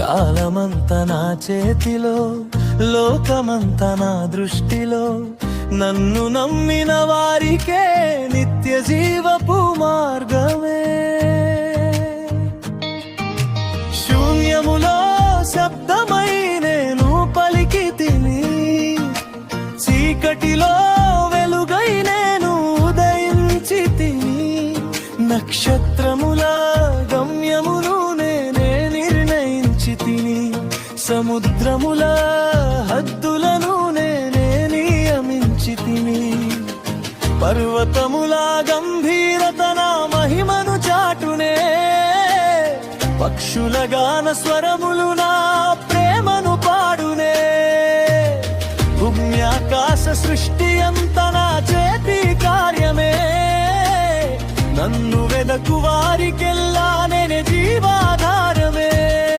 కాలమంత నా చేతిలో, లోకమంత నా దృష్టిలో, నన్ను నమ్మిన వారికే నిత్య జీవపు మార్గమే. శూన్యములో శబ్దమై నేను పలికి తిని, చీకటిలో వెలుగై నేను ఉదయించి తిని, నక్షత్రముల గమ్యమును నేనే నిర్ణయించి తిని, సముద్రముల హద్దులను నేనే నియమించి తిని, పర్వతముల గంభీరత నా మహిమను చాటునే, పక్షుల గాన స్వరములు నా ప్రేమను పాడునే. భూమ్యాకాశ సృష్టి అంత నా చేతి కార్యమే, నన్ను వెదకు వారికెల్లా నేనే జీవా